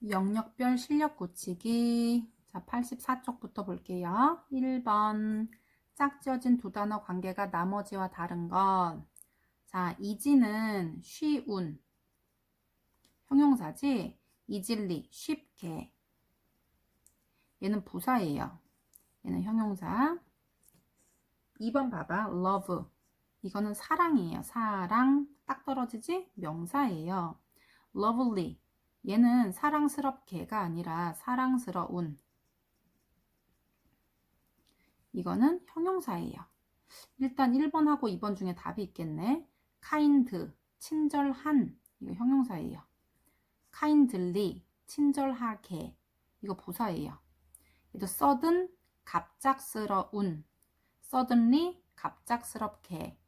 영역별 실력 고치기. 자, 84쪽부터 볼게요. 1번. 짝지어진 두 단어 관계가 나머지와 다른 것. 자, 이지는 쉬운. 형용사지. 이질리, 쉽게. 얘는 부사예요. 얘는 형용사. 2번 봐봐. love. 이거는 사랑이에요. 사랑. 딱 떨어지지? 명사예요. lovely. 얘는 사랑스럽게가 아니라 사랑스러운. 이거는 형용사예요. 일단 1번하고 2번 중에 답이 있겠네. kind, 친절한. 이거 형용사예요. kindly, 친절하게. 이거 부사예요. 얘도 sudden, 갑작스러운. suddenly, 갑작스럽게.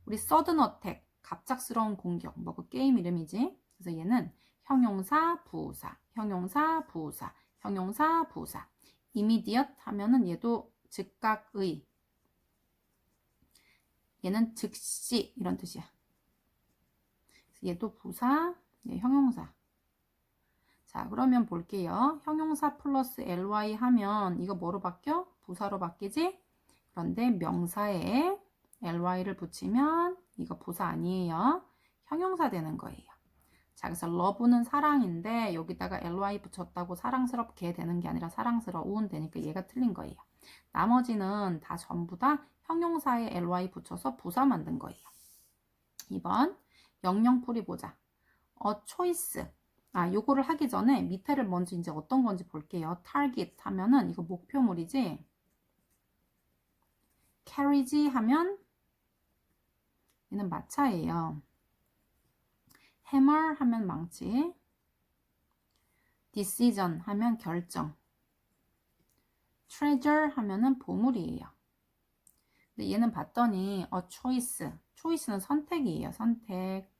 우리 sudden attack, 갑작스러운 공격. 뭐 그 게임 이름이지. 그래서 얘는 형용사, 부사, 형용사, 부사, 형용사, 부사. immediate 하면은 얘도 즉각의. 얘는 즉시 이런 뜻이야. 얘도 부사, 얘 형용사. 자, 그러면 볼게요. 형용사 플러스 ly 하면 이거 뭐로 바뀌어? 부사로 바뀌지? 그런데 명사에 ly를 붙이면 이거 부사 아니에요. 형용사 되는 거예요. 자, 그래서 love는 사랑인데 여기다가 ly 붙였다고 사랑스럽게 되는 게 아니라 사랑스러운 되니까 얘가 틀린 거예요. 나머지는 다 전부 다 형용사에 ly 붙여서 부사 만든 거예요. 2번 영영풀이 보자. choice. 요거를 하기 전에 밑에를 먼저 이제 어떤 건지 볼게요. target 하면은 이거 목표물이지. carriage 하면 얘는 마차예요. hammer 하면 망치. decision 하면 결정. treasure 하면은 보물이에요. 근데 얘는 봤더니 choice. choice는 선택이에요. 선택.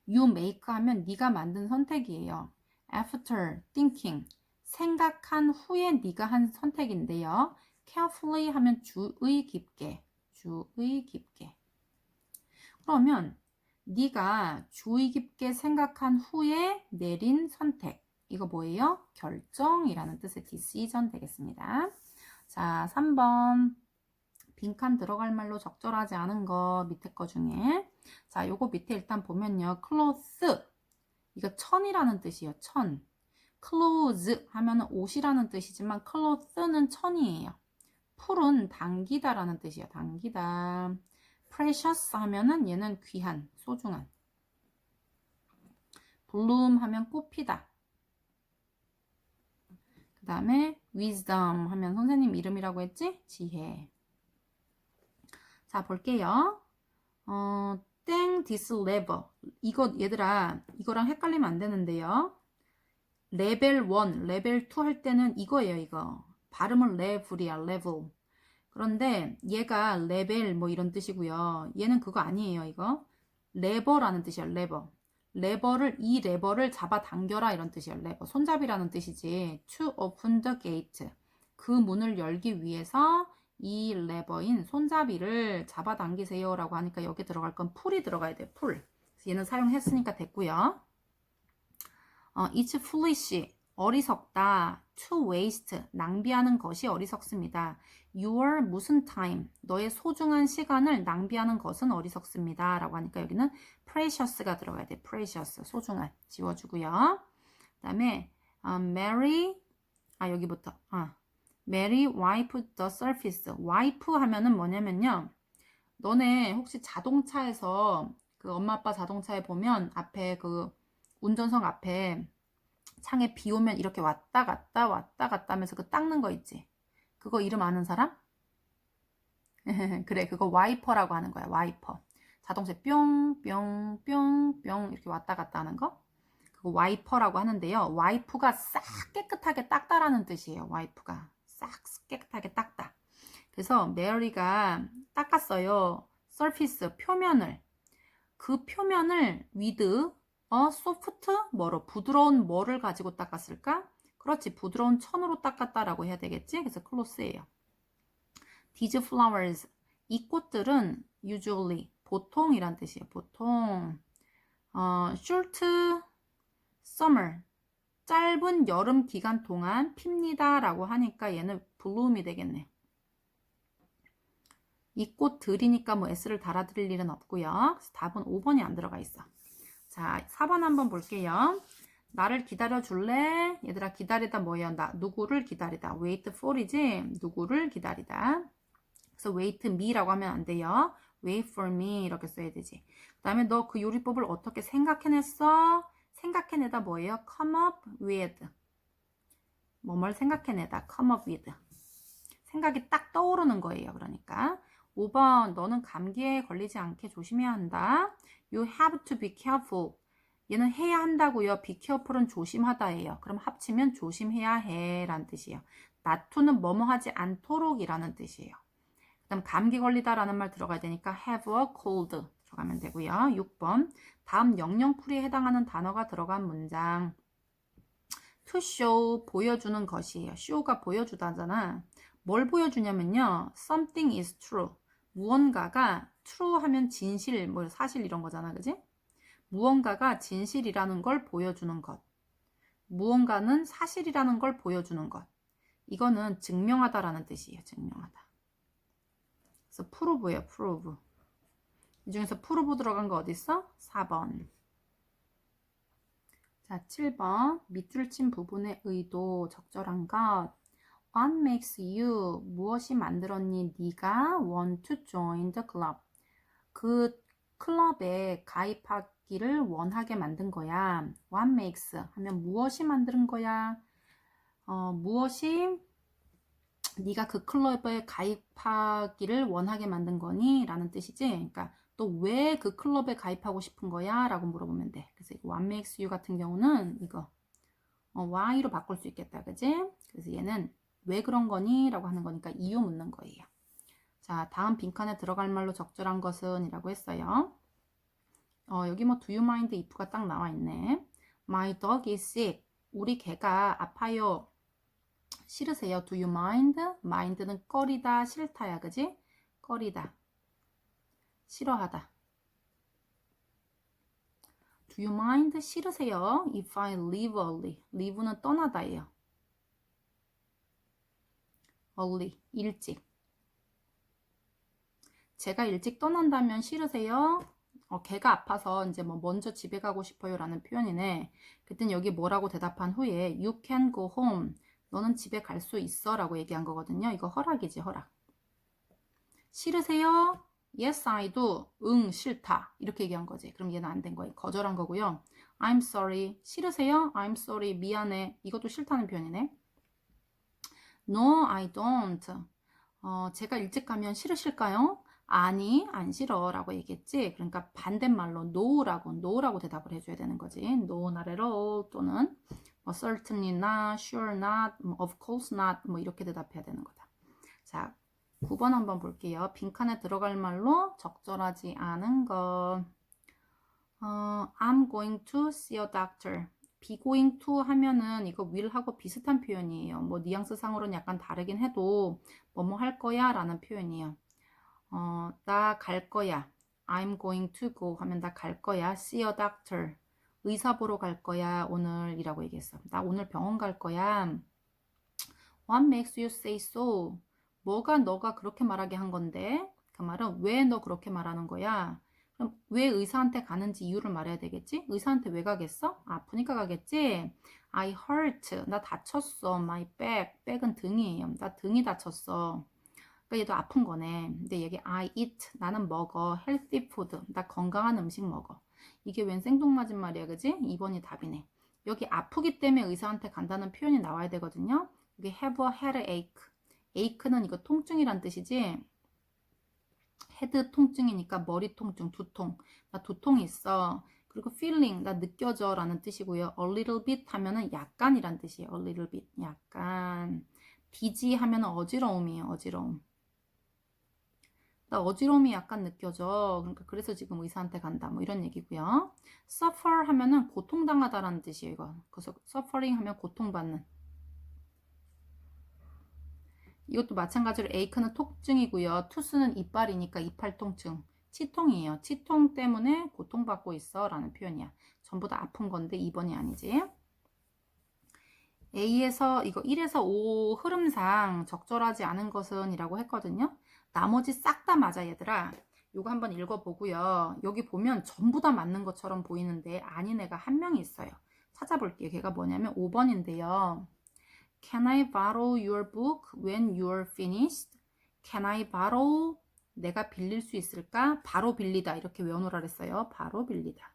you make 하면 네가 만든 선택이에요. after thinking. 생각한 후에 네가 한 선택인데요. carefully 하면 주의 깊게. 주의 깊게. 그러면 네가 주의 깊게 생각한 후에 내린 선택. 이거 뭐예요? 결정이라는 뜻의 decision 되겠습니다. 자, 3번. 빈칸 들어갈 말로 적절하지 않은 거 밑에 거 중에. 자, 요거 밑에 일단 보면요. clothes. 이거 천이라는 뜻이에요. 천. clothes 하면은 옷이라는 뜻이지만 clothes는 천이에요. 풀은 당기다라는 뜻이에요. 당기다. precious 하면은 얘는 귀한, 소중한. bloom 하면 꽃피다. 그 다음에 wisdom 하면 선생님 이름이라고 했지? 지혜. 자, 볼게요. 땡 this level. 이거 얘들아, 이거랑 헷갈리면 안 되는데요. 레벨 1, 레벨 2 할 때는 이거예요, 이거. 발음은 레벨이야, 레벨. 그런데 얘가 레벨 뭐 이런 뜻이고요. 얘는 그거 아니에요, 이거. 레버라는 뜻이야, 레버. 이 레버를 잡아당겨라 이런 뜻이야, 레버. 손잡이라는 뜻이지. To open the gate. 그 문을 열기 위해서 이 레버인 손잡이를 잡아당기세요라고 하니까 여기 들어갈 건 풀이 들어가야 돼, 풀. 그래서 얘는 사용했으니까 됐고요. It's foolish. 어리석다. To waste. 낭비하는 것이 어리석습니다. Your 무슨 time. 너의 소중한 시간을 낭비하는 것은 어리석습니다. 라고 하니까 여기는 precious가 들어가야 돼. precious. 소중한. 지워주고요. 그 다음에 Mary. 여기부터. Mary wipe the surface. wipe 하면은 뭐냐면요. 너네 혹시 자동차에서 그 엄마 아빠 자동차에 보면 앞에 그 운전석 앞에 창에 비 오면 이렇게 왔다 갔다 왔다 갔다 하면서 그 닦는 거 있지? 그거 이름 아는 사람? 그래, 그거 와이퍼라고 하는 거야. 와이퍼. 자동차에 뿅, 뿅, 뿅, 뿅 이렇게 왔다 갔다 하는 거? 그거 와이퍼라고 하는데요. 와이프가 싹 깨끗하게 닦다라는 뜻이에요. 와이프가 싹 깨끗하게 닦다. 그래서 메리가 닦았어요. 서피스, 표면을. 그 표면을 with soft 뭐로 부드러운 뭐를 가지고 닦았을까? 그렇지, 부드러운 천으로 닦았다라고 해야 되겠지? 그래서 close예요. These flowers. 이 꽃들은 usually 보통이란 뜻이에요. 보통. short summer. 짧은 여름 기간 동안 핍니다 라고 하니까 얘는 bloom이 되겠네. 이 꽃들이니까 뭐 s를 달아드릴 일은 없고요. 그래서 답은 5번이 안 들어가 있어. 자, 4번 한번 볼게요. 나를 기다려 줄래? 얘들아, 기다리다 뭐예요? 나 누구를 기다리다. wait for이지? 누구를 기다리다. 그래서 wait me라고 하면 안 돼요. wait for me 이렇게 써야 되지. 그 다음에 너 그 요리법을 어떻게 생각해냈어? 생각해내다 뭐예요? come up with. 뭐뭘 생각해내다. come up with. 생각이 딱 떠오르는 거예요. 그러니까 5번 너는 감기에 걸리지 않게 조심해야 한다. You have to be careful. 얘는 해야 한다고요. be careful은 조심하다예요. 그럼 합치면 조심해야 해 라는 뜻이에요. not to는 뭐뭐 하지 않도록 이라는 뜻이에요. 그 다음 감기 걸리다 라는 말 들어가야 되니까 have a cold 들어가면 되고요. 6번 다음 영영풀이에 해당하는 단어가 들어간 문장 to show 보여주는 것이에요. show가 보여주다잖아. 뭘 보여주냐면요. something is true. 무언가가 true 하면 진실, 뭐 사실 이런 거잖아. 그지? 무언가가 진실이라는 걸 보여주는 것. 무언가는 사실이라는 걸 보여주는 것. 이거는 증명하다라는 뜻이에요. 증명하다. 그래서 prove예요. prove. 이 중에서 prove 들어간 거 어디 있어? 4번. 자, 7번. 밑줄 친 부분의 의도 적절한 것. What makes you? 무엇이 만들었니? 네가 want to join the club. 그 클럽에 가입하기를 원하게 만든 거야. What makes 하면 무엇이 만드는 거야? 무엇이 네가 그 클럽에 가입하기를 원하게 만든 거니? 라는 뜻이지. 그러니까 또 왜 그 클럽에 가입하고 싶은 거야? 라고 물어보면 돼. 그래서 what makes you 같은 경우는 이거 why로 바꿀 수 있겠다. 그지? 그래서 얘는 왜 그런 거니? 라고 하는 거니까 이유 묻는 거예요. 자, 다음 빈칸에 들어갈 말로 적절한 것은 이라고 했어요. 여기 뭐 do you mind if가 딱 나와 있네. My dog is sick. 우리 개가 아파요. 싫으세요? Do you mind? mind는 꺼리다, 싫다야. 그지? 꺼리다. 싫어하다. Do you mind? 싫으세요? If I leave early. leave는 떠나다예요. early. 일찍. 제가 일찍 떠난다면 싫으세요? 걔가 아파서 이제 뭐 먼저 집에 가고 싶어요 라는 표현이네. 그땐 여기 뭐라고 대답한 후에 You can go home. 너는 집에 갈 수 있어 라고 얘기한 거거든요. 이거 허락이지, 허락. 싫으세요? Yes, I do. 응, 싫다. 이렇게 얘기한 거지. 그럼 얘는 안 된 거예요. 거절한 거고요. I'm sorry. 싫으세요? I'm sorry. 미안해. 이것도 싫다는 표현이네. No, I don't. 제가 일찍 가면 싫으실까요? 아니, 안 싫어 라고 얘기했지. 그러니까 반대말로 no라고 대답을 해줘야 되는 거지. No, not at all 또는 뭐 certainly not, sure not, of course not 뭐 이렇게 대답해야 되는 거다. 자, 9번 한번 볼게요. 빈칸에 들어갈 말로 적절하지 않은 것. I'm going to see a doctor. be going to 하면은 이거 will하고 비슷한 표현이에요. 뭐 뉘앙스 상으로는 약간 다르긴 해도 뭐뭐 할 거야 라는 표현이에요. 나 갈 거야. I'm going to go 하면 나 갈 거야. see a doctor. 의사 보러 갈 거야 오늘 이라고 얘기했어. 나 오늘 병원 갈 거야. What makes you say so? 뭐가 너가 그렇게 말하게 한 건데? 그 말은 왜 너 그렇게 말하는 거야? 그럼 왜 의사한테 가는지 이유를 말해야 되겠지? 의사한테 왜 가겠어? 아프니까 가겠지? I hurt. 나 다쳤어. My back. back은 등이에요. 나 등이 다쳤어. 그러니까 얘도 아픈 거네. 근데 여기 I eat. 나는 먹어. healthy food. 나 건강한 음식 먹어. 이게 웬 생뚱맞은 말이야. 그지? 2번이 답이네. 여기 아프기 때문에 의사한테 간다는 표현이 나와야 되거든요. 여기 have a headache. ache는 이거 통증이란 뜻이지. 헤드 통증이니까 머리 통증, 두통. 나 두통이 있어. 그리고 feeling, 나 느껴져 라는 뜻이고요. a little bit 하면은 약간이란 뜻이에요. a little bit, 약간. dizzy 하면은 어지러움이에요. 어지러움. 나 어지러움이 약간 느껴져. 그러니까 그래서 지금 의사한테 간다. 뭐 이런 얘기고요. suffer 하면은 고통당하다라는 뜻이에요. 이거. 그래서 suffering 하면 고통받는. 이것도 마찬가지로 ache는 통증이고요. tooth는 이빨이니까 이빨 통증. 치통이에요. 치통 때문에 고통받고 있어 라는 표현이야. 전부 다 아픈 건데 2번이 아니지. A에서 이거 1에서 5 흐름상 적절하지 않은 것은 이라고 했거든요. 나머지 싹 다 맞아 얘들아. 요거 한번 읽어보고요. 여기 보면 전부 다 맞는 것처럼 보이는데 아닌 애가 한 명이 있어요. 찾아볼게요. 걔가 뭐냐면 5번인데요. Can I borrow your book when you're finished? Can I borrow? 내가 빌릴 수 있을까? 바로 빌리다 이렇게 외워놓으라 그랬어요. 바로 빌리다.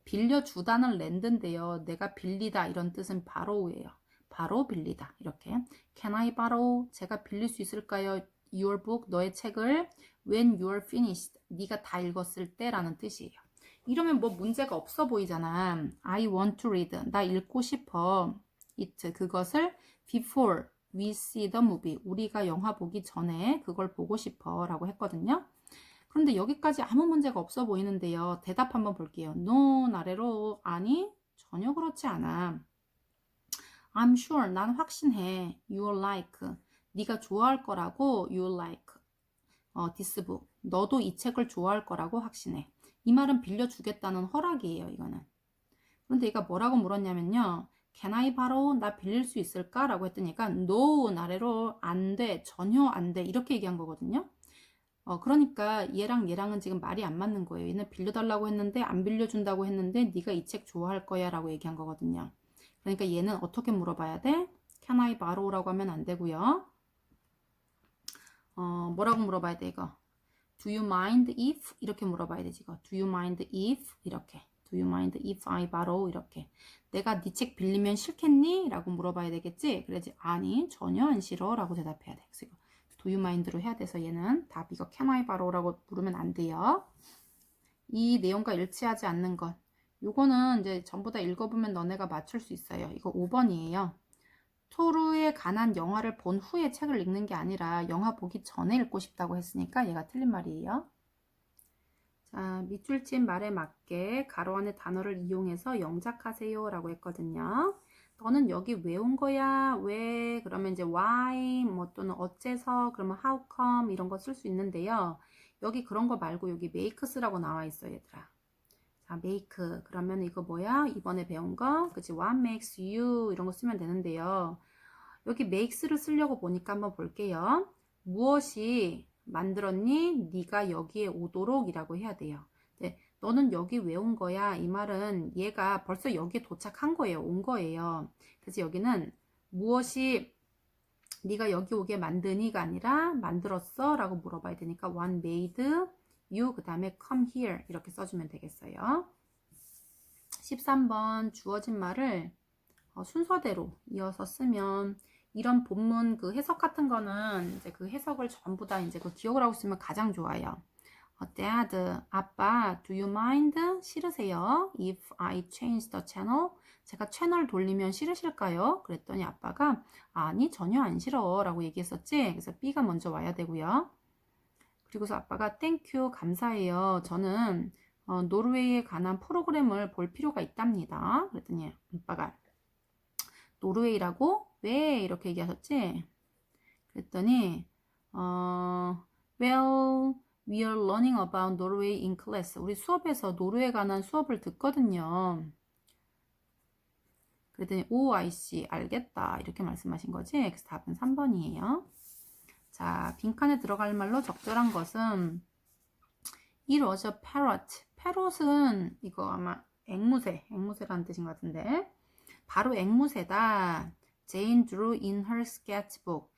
빌려주다는 렌드인데요. 내가 빌리다 이런 뜻은 borrow예요. 바로 빌리다 이렇게. Can I borrow? 제가 빌릴 수 있을까요? Your book, 너의 책을 when you're finished, 네가 다 읽었을 때라는 뜻이에요. 이러면 뭐 문제가 없어 보이잖아. I want to read, 나 읽고 싶어. it, 그것을 before we see the movie, 우리가 영화 보기 전에 그걸 보고 싶어 라고 했거든요. 그런데 여기까지 아무 문제가 없어 보이는데요. 대답 한번 볼게요. No, 아래로 아니, 전혀 그렇지 않아. I'm sure, 난 확신해. You like, 네가 좋아할 거라고. You like this book, 너도 이 책을 좋아할 거라고 확신해. 이 말은 빌려주겠다는 허락이에요. 이거는. 그런데 얘가 뭐라고 물었냐면요. Can I borrow? 나 빌릴 수 있을까? 라고 했더니까 No, 아래로 안 돼, 전혀 안 돼 이렇게 얘기한 거거든요. 그러니까 얘랑은 지금 말이 안 맞는 거예요. 얘는 빌려달라고 했는데 안 빌려준다고 했는데 네가 이 책 좋아할 거야 라고 얘기한 거거든요. 그러니까 얘는 어떻게 물어봐야 돼? Can I borrow라고 하면 안 되고요. 뭐라고 물어봐야 돼 이거? Do you mind if? 이렇게 물어봐야 되지 이거. Do you mind if? 이렇게. Do you mind if I borrow? 이렇게. 내가 네 책 빌리면 싫겠니? 라고 물어봐야 되겠지? 그래야지 아니 전혀 안 싫어 라고 대답해야 돼. 그래서 이거 do you mind로 해야 돼서 얘는 답 이거 can I borrow라고 물으면 안 돼요. 이 내용과 일치하지 않는 것. 요거는 이제 전부 다 읽어보면 너네가 맞출 수 있어요. 이거 5번이에요. 토르에 관한 영화를 본 후에 책을 읽는 게 아니라 영화 보기 전에 읽고 싶다고 했으니까 얘가 틀린 말이에요. 자, 밑줄 친 말에 맞게 가로 안에 단어를 이용해서 영작하세요 라고 했거든요. 너는 여기 왜 온 거야? 왜? 그러면 이제 why, 뭐 또는 어째서, 그러면 how come 이런 거 쓸 수 있는데요. 여기 그런 거 말고 여기 make 쓰라고 나와 있어 얘들아. 자, make. 그러면 이거 뭐야? 이번에 배운 거? 그치? What makes you? 이런 거 쓰면 되는데요. 여기 makes를 쓰려고 보니까 한번 볼게요. 무엇이 만들었니? 네가 여기에 오도록 이라고 해야 돼요. 네, 너는 여기 왜 온 거야? 이 말은 얘가 벌써 여기에 도착한 거예요. 온 거예요. 그래서 여기는 무엇이 네가 여기 오게 만드니가 아니라 만들었어? 라고 물어봐야 되니까 what made you 그 다음에 come here 이렇게 써주면 되겠어요. 13번 주어진 말을 순서대로 이어서 쓰면 이런 본문 그 해석 같은 거는 이제 그 해석을 전부 다 이제 그 기억을 하고 있으면 가장 좋아요. Dad, 아빠, do you mind? 싫으세요? If I change the channel? 제가 채널 돌리면 싫으실까요? 그랬더니 아빠가 아니 전혀 안 싫어 라고 얘기했었지. 그래서 B가 먼저 와야 되고요. 그리고서 아빠가 thank you, 감사해요. 저는 노르웨이에 관한 프로그램을 볼 필요가 있답니다. 그랬더니 아빠가 노르웨이라고? 왜? 이렇게 얘기하셨지? 그랬더니 well, we are learning about Norway in class. 우리 수업에서 노르웨이에 관한 수업을 듣거든요. 그랬더니 오, I see. 알겠다. 이렇게 말씀하신 거지? 그래서 답은 3번이에요. 자, 빈칸에 들어갈 말로 적절한 것은 It was a parrot. parrot은 이거 아마 앵무새라는 뜻인 것 같은데 바로 앵무새다. Jane drew in her sketchbook.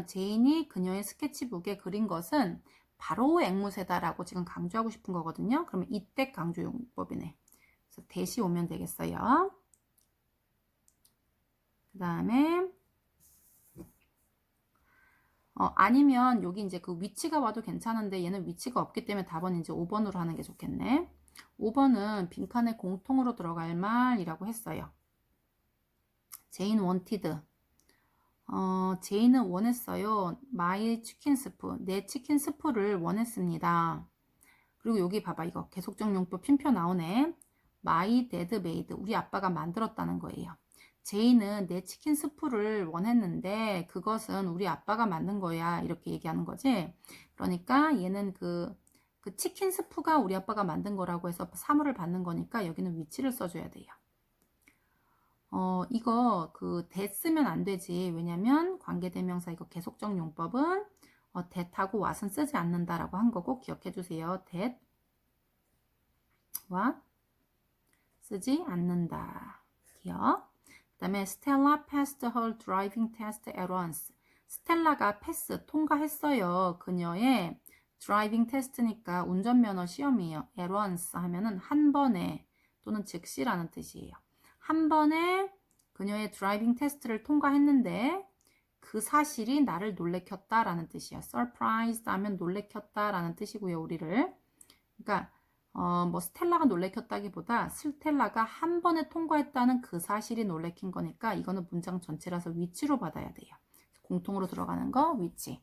제인이 그녀의 스케치북에 그린 것은 바로 앵무새다라고 지금 강조하고 싶은 거거든요. 그러면 이때 강조 용법이네. 그래서 대시 오면 되겠어요. 그 다음에 아니면 여기 이제 그 위치가 와도 괜찮은데 얘는 위치가 없기 때문에 답은 이제 5번으로 하는 게 좋겠네. 5번은 빈칸에 공통으로 들어갈 말이라고 했어요. 제인 wanted. 제인은 원했어요. my 치킨 스프. 내 치킨 스프를 원했습니다. 그리고 여기 봐봐. 이거 계속적용법 핀표 나오네. my dad made. 우리 아빠가 만들었다는 거예요. 제인은 내 치킨 스프를 원했는데 그것은 우리 아빠가 만든 거야. 이렇게 얘기하는 거지. 그러니까 얘는 그 치킨 스프가 우리 아빠가 만든 거라고 해서 사물을 받는 거니까 여기는 위치를 써줘야 돼요. 이거 that 쓰면 안 되지. 왜냐면 관계대명사 이거 계속적 용법은 that하고 what은 쓰지 않는다라고 한 거고 기억해 주세요. that, what 쓰지 않는다. 기억. 그 다음에 Stella passed her driving test at once. 스텔라가 패스, 통과했어요. 그녀의 드라이빙 테스트니까 운전면허 시험이에요. at once 하면은 한 번에 또는 즉시라는 뜻이에요. 한 번에 그녀의 드라이빙 테스트를 통과했는데 그 사실이 나를 놀래켰다라는 뜻이에요. surprised 하면 놀래켰다라는 뜻이고요. 우리를. 그러니까 뭐 스텔라가 놀래켰다기보다 스텔라가 한 번에 통과했다는 그 사실이 놀래킨 거니까 이거는 문장 전체라서 위치로 받아야 돼요. 공통으로 들어가는 거 위치.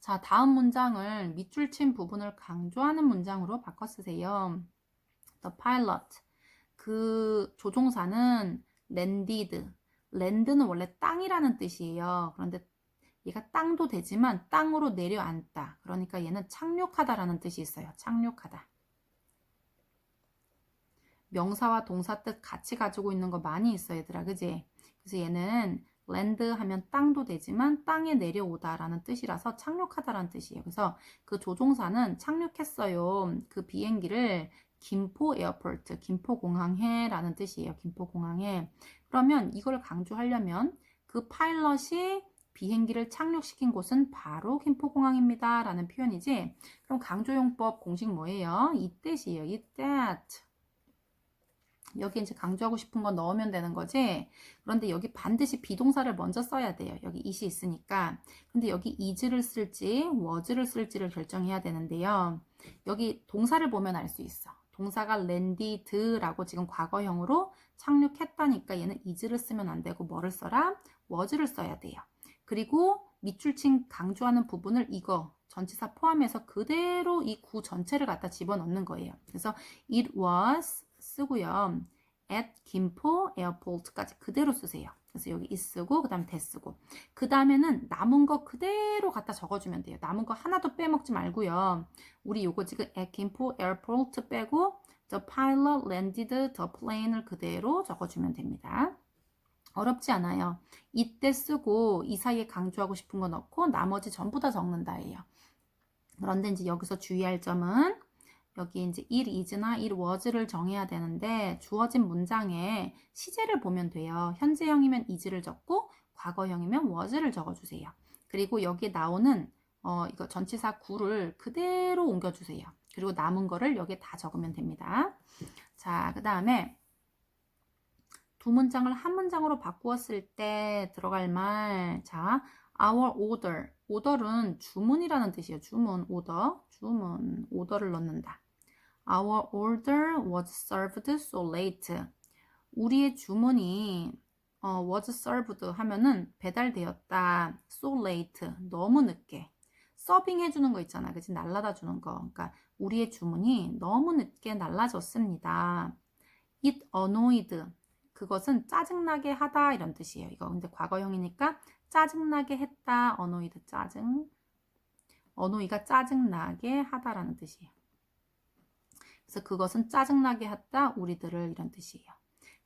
자, 다음 문장을 밑줄 친 부분을 강조하는 문장으로 바꿔 쓰세요. The pilot. 그 조종사는 landed. land는 원래 땅이라는 뜻이에요. 그런데 얘가 땅도 되지만 땅으로 내려앉다. 그러니까 얘는 착륙하다라는 뜻이 있어요. 착륙하다. 명사와 동사 뜻 같이 가지고 있는 거 많이 있어 얘들아. 그지? 그래서 얘는 land 하면 땅도 되지만 땅에 내려오다라는 뜻이라서 착륙하다라는 뜻이에요. 그래서 그 조종사는 착륙했어요. 그 비행기를 김포 에어포트, 김포공항에 라는 뜻이에요. 김포공항에. 그러면 이걸 강조하려면 그 파일럿이 비행기를 착륙시킨 곳은 바로 김포공항입니다. 라는 표현이지. 그럼 강조용법 공식 뭐예요? 이 뜻이에요. 이 that. 여기 이제 강조하고 싶은 거 넣으면 되는 거지. 그런데 여기 반드시 비동사를 먼저 써야 돼요. 여기 it이 있으니까. 근데 여기 is를 쓸지 was를 쓸지를 결정해야 되는데요. 여기 동사를 보면 알 수 있어. 동사가 landed라고 지금 과거형으로 착륙했다니까 얘는 is를 쓰면 안 되고 뭐를 써라? was를 써야 돼요. 그리고 밑줄 친 강조하는 부분을 이거 전치사 포함해서 그대로 이 구 전체를 갖다 집어넣는 거예요. 그래서 it was 쓰고요. at 김포 에어포트까지 그대로 쓰세요. 그래서 여기 is 쓰고 그 다음에 that 쓰고 그 다음에는 남은 거 그대로 갖다 적어주면 돼요. 남은 거 하나도 빼먹지 말고요. 우리 요거 지금 at 김포 에어포트 빼고 the pilot landed the plane을 그대로 적어주면 됩니다. 어렵지 않아요. 이때 쓰고 이 사이에 강조하고 싶은 거 넣고 나머지 전부 다 적는다예요. 그런데 이제 여기서 주의할 점은 여기 이제 it is나 it was를 정해야 되는데 주어진 문장에 시제를 보면 돼요. 현재형이면 is를 적고 과거형이면 was를 적어주세요. 그리고 여기에 나오는 이거 전치사 구를 그대로 옮겨주세요. 그리고 남은 거를 여기에 다 적으면 됩니다. 자, 그 다음에 두 문장을 한 문장으로 바꾸었을 때 들어갈 말. 자, our order. order은 주문이라는 뜻이에요. 주문, order. 주문, order를 넣는다. Our order was served so late. 우리의 주문이 was served 하면은 배달되었다. so late. 너무 늦게. 서빙 해주는 거 있잖아. 그치? 날라다 주는 거. 그러니까 우리의 주문이 너무 늦게 날라졌습니다. It annoyed. 그것은 짜증나게 하다 이런 뜻이에요. 이거 근데 과거형이니까 짜증나게 했다. annoyed 짜증. annoy가 짜증나게 하다라는 뜻이에요. 그래서 그것은 짜증나게 했다. 우리들을 이런 뜻이에요.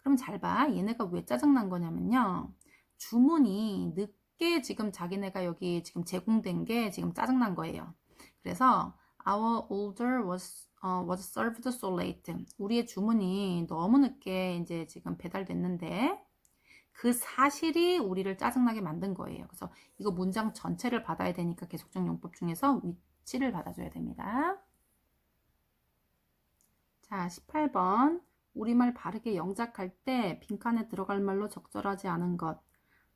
그럼 잘 봐. 얘네가 왜 짜증난 거냐면요. 주문이 늦게 지금 자기네가 여기 지금 제공된 게 지금 짜증난 거예요. 그래서 our order was served so late. 우리의 주문이 너무 늦게 이제 지금 배달됐는데 그 사실이 우리를 짜증나게 만든 거예요. 그래서 이거 문장 전체를 받아야 되니까 계속적 용법 중에서 위치를 받아줘야 됩니다. 자, 18번. 우리말 바르게 영작할 때 빈칸에 들어갈 말로 적절하지 않은 것.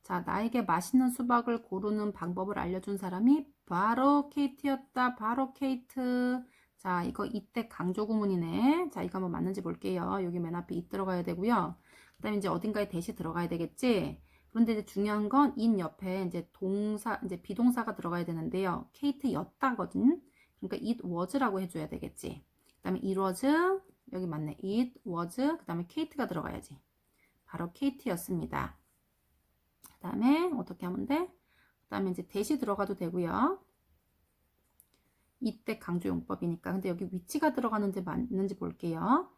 자, 나에게 맛있는 수박을 고르는 방법을 알려준 사람이 바로 케이트였다. 바로 케이트. 자, 이거 이때 강조 구문이네. 자, 이거 한번 맞는지 볼게요. 여기 맨 앞에 이 들어가야 되고요. 그 다음에 이제 어딘가에 대시 들어가야 되겠지. 그런데 이제 중요한 건 in 옆에 이제 동사, 이제 비동사가 들어가야 되는데요. 케이트였다거든. 그러니까 it was라고 해줘야 되겠지. 그 다음에 it was, 여기 맞네. it was, 그 다음에 케이트가 들어가야지. 바로 케이트였습니다. 그 다음에 어떻게 하면 돼? 그 다음에 이제 대시 들어가도 되고요. 이때 강조용법이니까. 근데 여기 위치가 들어가는지 맞는지 볼게요.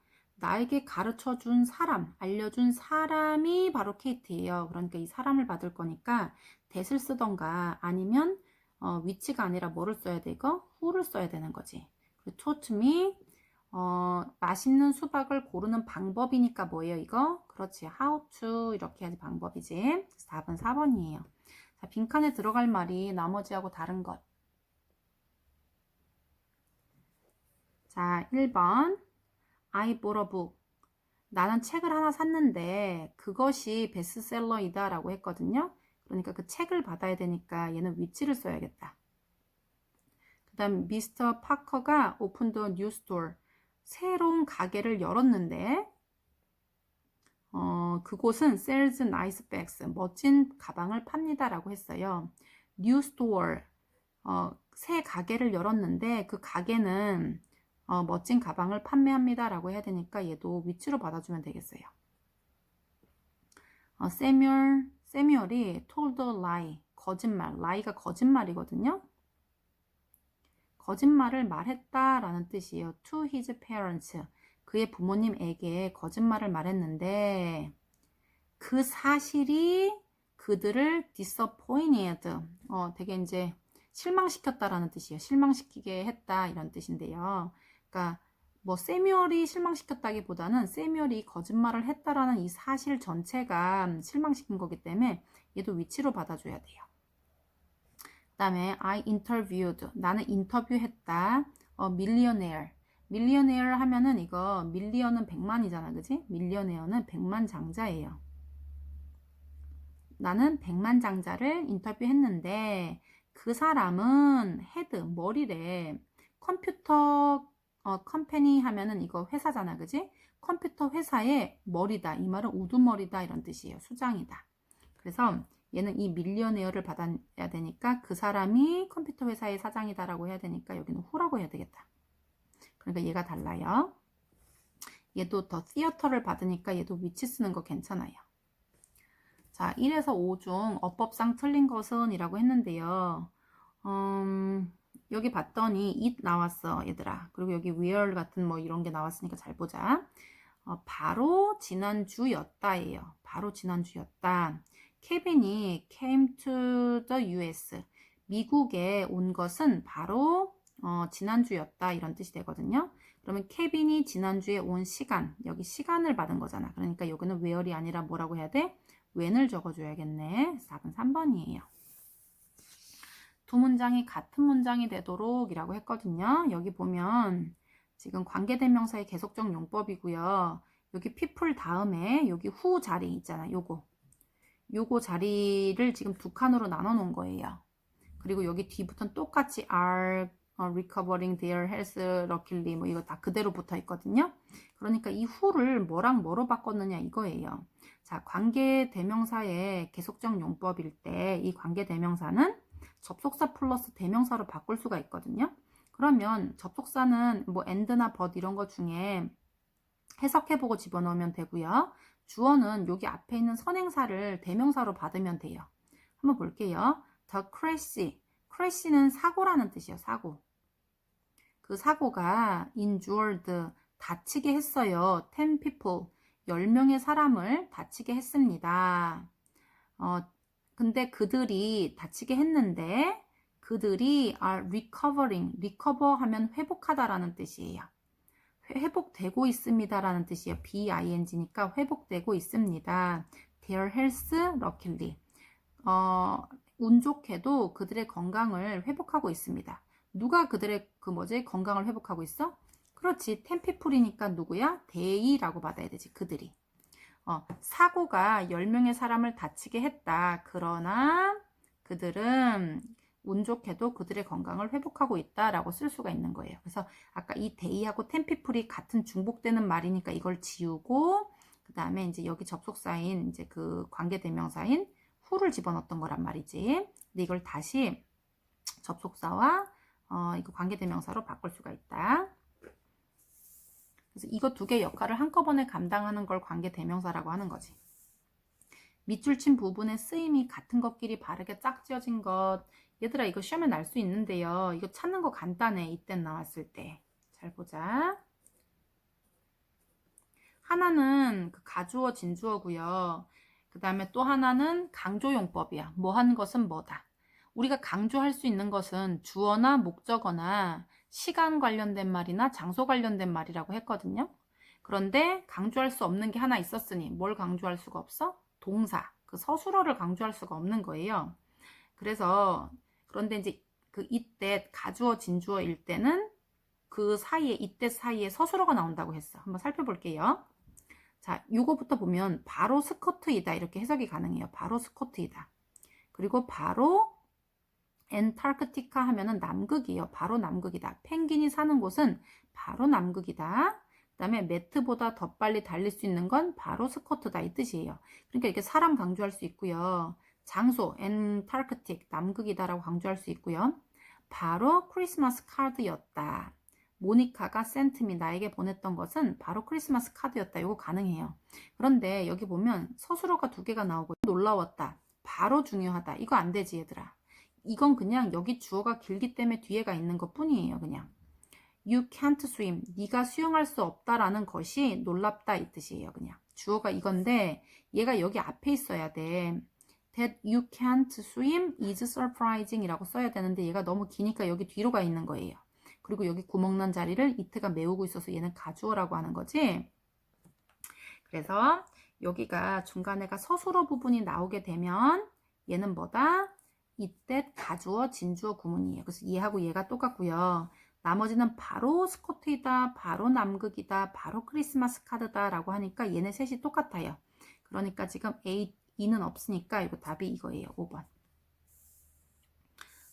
나에게 가르쳐준 사람, 알려준 사람이 바로 케이트예요. 그러니까 이 사람을 받을 거니까 that을 쓰던가 아니면 which가 아니라 뭐를 써야 되고 who를 써야 되는 거지. 그리고 taught me 맛있는 수박을 고르는 방법이니까 뭐예요 이거? 그렇지. how to 이렇게 해야지 방법이지. 답은 4번이에요. 자, 빈칸에 들어갈 말이 나머지하고 다른 것. 자, 1번 I bought a book. 나는 책을 하나 샀는데 그것이 베스트셀러이다 라고 했거든요. 그러니까 그 책을 받아야 되니까 얘는 which를 써야겠다. 그 다음 미스터 파커가 opened a new store. 새로운 가게를 열었는데 그곳은 sells nice bags. 멋진 가방을 팝니다 라고 했어요. new store. 새 가게를 열었는데 그 가게는 멋진 가방을 판매합니다 라고 해야 되니까 얘도 which로 받아주면 되겠어요. 세뮤얼이 told a lie, 거짓말, lie가 거짓말이거든요. 거짓말을 말했다 라는 뜻이에요. to his parents, 그의 부모님에게 거짓말을 말했는데 그 사실이 그들을 disappointed, 되게 이제 실망시켰다라는 뜻이에요. 실망시키게 했다 이런 뜻인데요. 그러니까 뭐 세뮤얼이 실망시켰다기보다는 세뮤얼이 거짓말을 했다라는 이 사실 전체가 실망시킨 거기 때문에 얘도 위치로 받아줘야 돼요. 그 다음에 I interviewed, 나는 인터뷰했다. millionaire, millionaire 하면은 이거 밀리언은 100만이잖아, 그지? 밀리어네어는 100만 장자예요. 나는 100만 장자를 인터뷰했는데 그 사람은 헤드, 머리래. 컴퓨터 컴퍼니 하면은 이거 회사잖아, 그지? 컴퓨터 회사의 머리다. 이 말은 우두머리다 이런 뜻이에요. 수장이다. 그래서 얘는 이 밀리어네어를 받아야 되니까 그 사람이 컴퓨터 회사의 사장이다라고 해야 되니까 여기는 후라고 해야 되겠다. 그러니까 얘가 달라요. 얘도 더 티어터를 받으니까 얘도 위치 쓰는 거 괜찮아요. 자, 1에서 5 중 어법상 틀린 것은 이라고 했는데요. 여기 봤더니 it 나왔어, 얘들아. 그리고 여기 where 같은 뭐 이런 게 나왔으니까 잘 보자. 바로 지난주였다예요. 바로 지난주였다. 케빈이 came to the US. 미국에 온 것은 바로 지난주였다 이런 뜻이 되거든요. 그러면 케빈이 지난주에 온 시간, 여기 시간을 받은 거잖아. 그러니까 여기는 where이 아니라 뭐라고 해야 돼? when을 적어줘야겠네. 답은 3번이에요. 두 문장이 같은 문장이 되도록 이라고 했거든요. 여기 보면 지금 관계대명사의 계속적 용법이고요. 여기 people 다음에 여기 who 자리 있잖아. 요거 자리를 지금 두 칸으로 나눠 놓은 거예요. 그리고 여기 뒤부터는 똑같이 are recovering their health luckily 뭐 이거 다 그대로 붙어 있거든요. 그러니까 이 who를 뭐랑 뭐로 바꿨느냐 이거예요. 자, 관계대명사의 계속적 용법일 때 이 관계대명사는 접속사 플러스 대명사로 바꿀 수가 있거든요. 그러면 접속사는 뭐 and나 but 이런 거 중에 해석해보고 집어넣으면 되고요. 주어는 여기 앞에 있는 선행사를 대명사로 받으면 돼요. 한번 볼게요. The crash는 사고라는 뜻이에요. 사고. 그 사고가 injured, 다치게 했어요. 10 people, 10명의 사람을 다치게 했습니다. 근데 그들이 다치게 했는데 그들이 are recovering, recover 하면 회복하다라는 뜻이에요. 회복되고 있습니다 라는 뜻이에요. BING니까 회복되고 있습니다. Their health luckily. 운 좋게도 그들의 건강을 회복하고 있습니다. 누가 그들의 건강을 회복하고 있어? 그렇지. 10 people이니까 누구야? they라고 받아야 되지. 그들이. 사고가 10명의 사람을 다치게 했다. 그러나 그들은 운 좋게도 그들의 건강을 회복하고 있다라고 쓸 수가 있는 거예요. 그래서 아까 이 day하고 10 people이 같은 중복되는 말이니까 이걸 지우고 그 다음에 이제 여기 접속사인 이제 그 관계대명사인 who를 집어넣었던 거란 말이지. 근데 이걸 다시 접속사와 이거 관계대명사로 바꿀 수가 있다. 그래서 이거 두 개 역할을 한꺼번에 감당하는 걸 관계대명사라고 하는 거지. 밑줄 친 부분의 쓰임이 같은 것끼리 바르게 짝지어진 것. 얘들아 이거 시험에 날 수 있는데요. 이거 찾는 거 간단해. 이때 나왔을 때. 잘 보자. 하나는 그 가주어 진주어고요. 그 다음에 또 하나는 강조용법이야. 뭐 한 것은 뭐다. 우리가 강조할 수 있는 것은 주어나 목적어나 시간 관련된 말이나 장소 관련된 말이라고 했거든요. 그런데 강조할 수 없는 게 하나 있었으니 뭘 강조할 수가 없어? 동사, 그 서술어를 강조할 수가 없는 거예요. 그래서 그런데 이제 그 이때 가주어 진주어일 때는 그 사이에 이때 사이에 서술어가 나온다고 했어. 한번 살펴볼게요. 자, 요거부터 보면 바로 스코트이다 이렇게 해석이 가능해요. 바로 스코트이다. 그리고 바로 엔타르크티카 하면은 남극이에요. 바로 남극이다. 펭귄이 사는 곳은 바로 남극이다. 그 다음에 매트보다 더 빨리 달릴 수 있는 건 바로 스코트다 이 뜻이에요. 그러니까 이렇게 사람 강조할 수 있고요. 장소, 엔타르크틱, 남극이다라고 강조할 수 있고요. 바로 크리스마스 카드였다. 모니카가 센트미 나에게 보냈던 것은 바로 크리스마스 카드였다. 이거 가능해요. 그런데 여기 보면 서술어가 두 개가 나오고 놀라웠다. 바로 중요하다. 이거 안 되지 얘들아. 이건 그냥 여기 주어가 길기 때문에 뒤에가 있는 것 뿐이에요. 그냥 You can't swim. 네가 수영할 수 없다라는 것이 놀랍다 이 뜻이에요. 그냥 주어가 이건데 얘가 여기 앞에 있어야 돼. That you can't swim is surprising 이라고 써야 되는데 얘가 너무 기니까 여기 뒤로 가 있는 거예요. 그리고 여기 구멍난 자리를 it가 메우고 있어서 얘는 가주어라고 하는 거지. 그래서 여기가 중간에가 서술어 부분이 나오게 되면 얘는 뭐다? 이때 가주어 진주어 구문이에요. 그래서 얘하고 얘가 똑같고요. 나머지는 바로 스코트이다, 바로 남극이다, 바로 크리스마스 카드다 라고 하니까 얘네 셋이 똑같아요. 그러니까 지금 A, E는 없으니까 이거 답이 이거예요. 5번.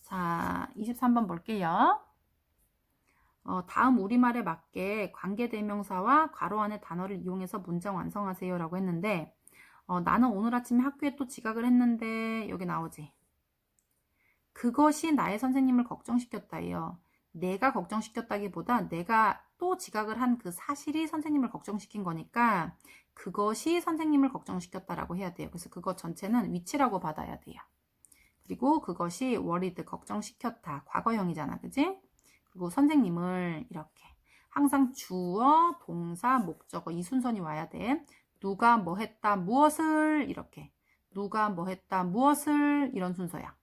자, 23번 볼게요. 다음 우리말에 맞게 관계대명사와 괄호 안에 단어를 이용해서 문장 완성하세요 라고 했는데 나는 오늘 아침에 학교에 또 지각을 했는데 여기 나오지. 그것이 나의 선생님을 걱정시켰다예요. 내가 걱정시켰다기보다 내가 또 지각을 한 그 사실이 선생님을 걱정시킨 거니까 그것이 선생님을 걱정시켰다라고 해야 돼요. 그래서 그것 전체는 위치라고 받아야 돼요. 그리고 그것이 worried, 걱정시켰다. 과거형이잖아. 그지? 그리고 선생님을 이렇게 항상 주어, 동사, 목적어 이 순서이 와야 돼. 누가 뭐 했다, 무엇을 이렇게 누가 뭐 했다, 무엇을 이런 순서야.